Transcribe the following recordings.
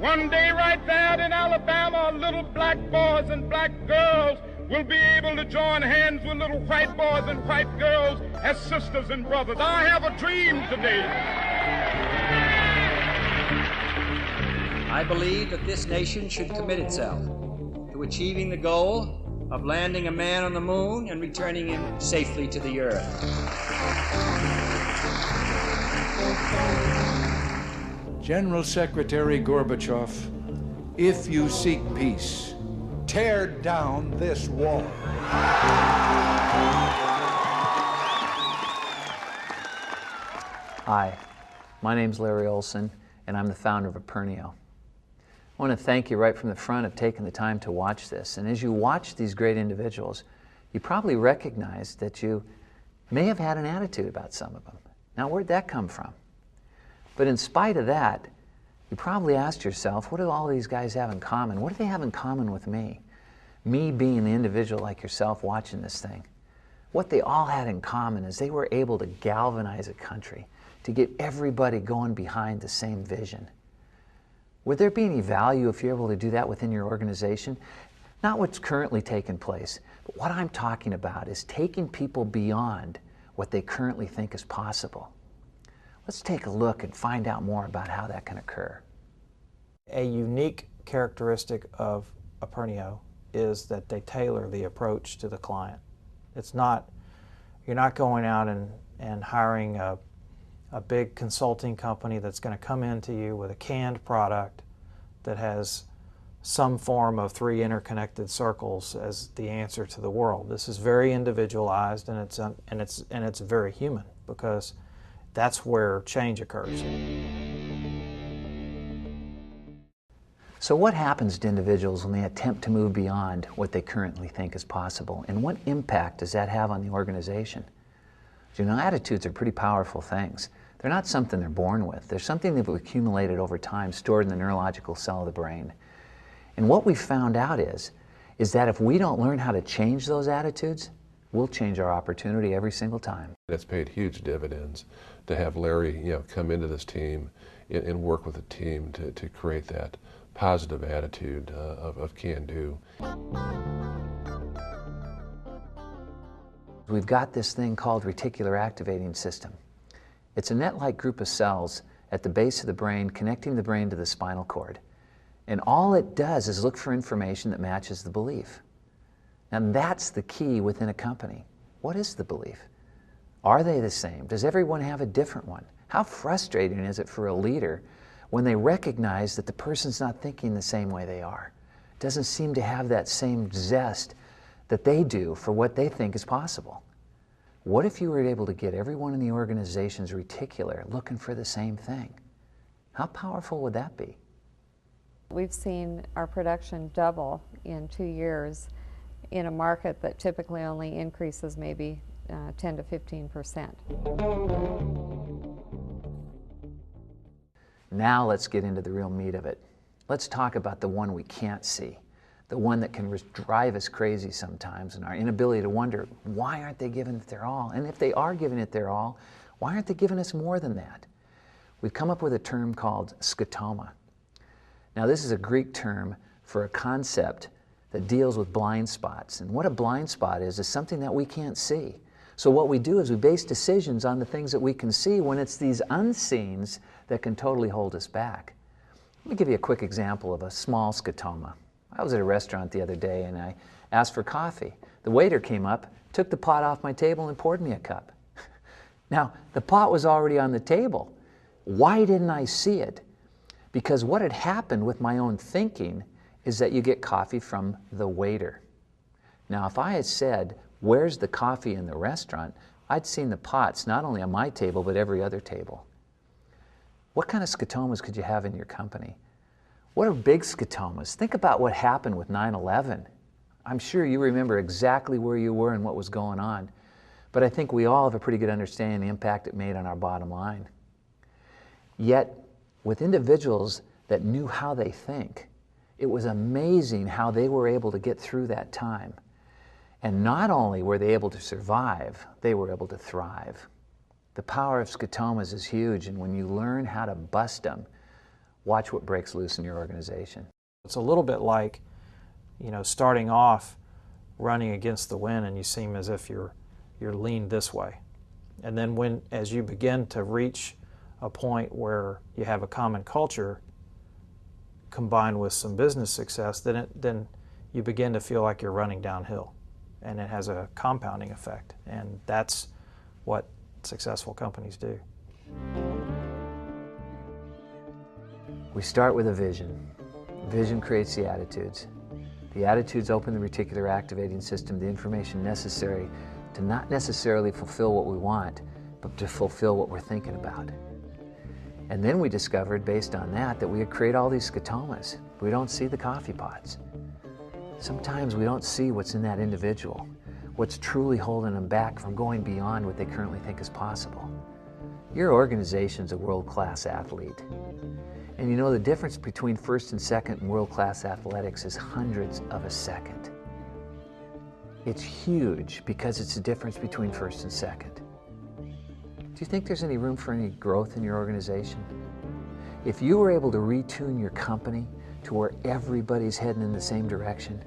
One day right there in Alabama, little black boys and black girls will be able to join hands with little white boys and white girls as sisters and brothers. I have a dream today. I believe that this nation should commit itself to achieving the goal of landing a man on the moon and returning him safely to the earth. General Secretary Gorbachev, if you seek peace, tear down this wall. Hi, my name's Larry Olsen, and I'm the founder of Aperneo. I want to thank you right from the front of taking the time to watch this. And as you watch these great individuals, you probably recognize that you may have had an attitude about some of them. Now, where'd that come from? But in spite of that, you probably asked yourself, what do all these guys have in common? What do they have in common with me? Me being the individual like yourself watching this thing. What they all had in common is they were able to galvanize a country, to get everybody going behind the same vision. Would there be any value if you're able to do that within your organization? Not what's currently taking place, but what I'm talking about is taking people beyond what they currently think is possible. Let's take a look and find out more about how that can occur. A unique characteristic of Aperneo is that they tailor the approach to the client. It's not, you're not going out and hiring a big consulting company that's going to come into you with a canned product that has some form of 3 interconnected circles as the answer to the world. This is very individualized, and it's very human, because that's where change occurs. So what happens to individuals when they attempt to move beyond what they currently think is possible, and what impact does that have on the organization? You know, attitudes are pretty powerful things. They're not something they're born with. They're something they've accumulated over time, stored in the neurological cell of the brain. And what we found out is that if we don't learn how to change those attitudes, we'll change our opportunity every single time. It's paid huge dividends to have Larry, come into this team and work with the team to create that positive attitude of can-do. We've got this thing called reticular activating system. It's a net-like group of cells at the base of the brain connecting the brain to the spinal cord. And all it does is look for information that matches the belief. Now that's the key within a company. What is the belief? Are they the same? Does everyone have a different one? How frustrating is it for a leader when they recognize that the person's not thinking the same way they are? Doesn't seem to have that same zest that they do for what they think is possible. What if you were able to get everyone in the organization's reticular looking for the same thing? How powerful would that be? We've seen our production double in 2 years in a market that typically only increases maybe 10 to 15%. Now let's get into the real meat of it. Let's talk about the one we can't see, the one that can drive us crazy sometimes, and our inability to wonder, why aren't they giving it their all? And if they are giving it their all, why aren't they giving us more than that? We've come up with a term called scotoma. Now this is a Greek term for a concept that deals with blind spots. And what a blind spot is something that we can't see. So what we do is we base decisions on the things that we can see when it's these unseens that can totally hold us back. Let me give you a quick example of a small scotoma. I was at a restaurant the other day and I asked for coffee. The waiter came up, took the pot off my table and poured me a cup. Now, the pot was already on the table. Why didn't I see it? Because what had happened with my own thinking is that you get coffee from the waiter. Now, if I had said, where's the coffee in the restaurant, I'd seen the pots not only on my table, but every other table. What kind of scotomas could you have in your company? What are big scotomas? Think about what happened with 9/11. I'm sure you remember exactly where you were and what was going on, but I think we all have a pretty good understanding of the impact it made on our bottom line. Yet, with individuals that knew how they think, it was amazing how they were able to get through that time. And not only were they able to survive, they were able to thrive. The power of scotomas is huge, and when you learn how to bust them, watch what breaks loose in your organization. It's a little bit like, you know, starting off running against the wind and you seem as if you're leaned this way. And then as you begin to reach a point where you have a common culture combined with some business success, then you begin to feel like you're running downhill. And it has a compounding effect. And that's what successful companies do. We start with a vision. Vision creates the attitudes. The attitudes open the reticular activating system, the information necessary to not necessarily fulfill what we want, but to fulfill what we're thinking about. And then we discovered, based on that we could create all these scotomas. We don't see the coffee pots. Sometimes we don't see what's in that individual, what's truly holding them back from going beyond what they currently think is possible. Your organization's a world-class athlete. And you know, the difference between first and second in world-class athletics is hundreds of a second. It's huge because it's the difference between first and second. Do you think there's any room for any growth in your organization? If you were able to retune your company to where everybody's heading in the same direction,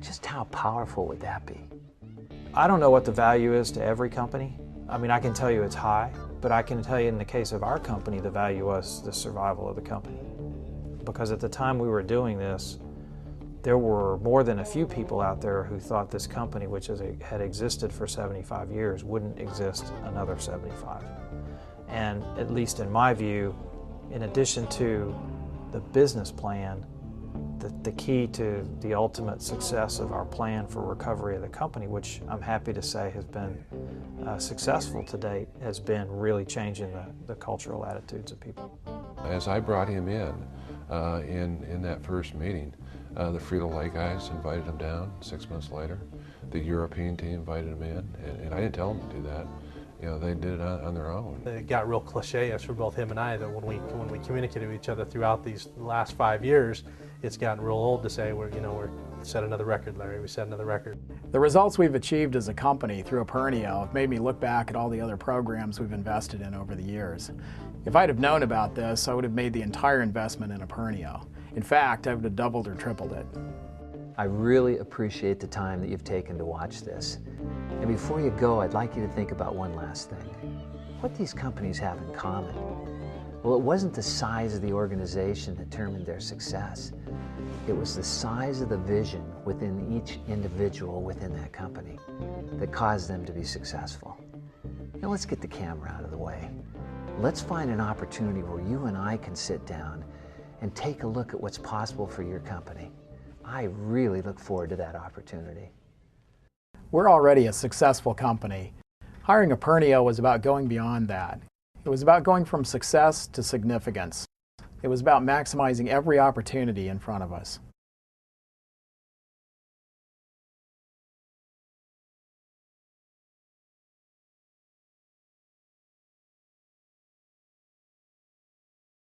just how powerful would that be? I don't know what the value is to every company. I mean, I can tell you it's high, but I can tell you in the case of our company, the value was the survival of the company. Because at the time we were doing this, there were more than a few people out there who thought this company, which had existed for 75 years, wouldn't exist another 75. And at least in my view, in addition to the business plan, the key to the ultimate success of our plan for recovery of the company, which I'm happy to say has been successful to date, has been really changing the cultural attitudes of people. As I brought him in that first meeting, the Frito-Lay guys invited him down 6 months later. The European team invited him in, and I didn't tell them to do that. You know, they did it on their own. It got real cliche-ish for both him and I that when we communicated with each other throughout these last 5 years, it's gotten real old to say we're set another record, Larry. We set another record. The results we've achieved as a company through Aperneo have made me look back at all the other programs we've invested in over the years. If I'd have known about this, I would have made the entire investment in Aperneo. In fact, I would have doubled or tripled it. I really appreciate the time that you've taken to watch this. And before you go, I'd like you to think about one last thing. What these companies have in common? Well, it wasn't the size of the organization that determined their success. It was the size of the vision within each individual within that company that caused them to be successful. Now let's get the camera out of the way. Let's find an opportunity where you and I can sit down and take a look at what's possible for your company. I really look forward to that opportunity. We're already a successful company. Hiring Aperneo was about going beyond that. It was about going from success to significance. It was about maximizing every opportunity in front of us.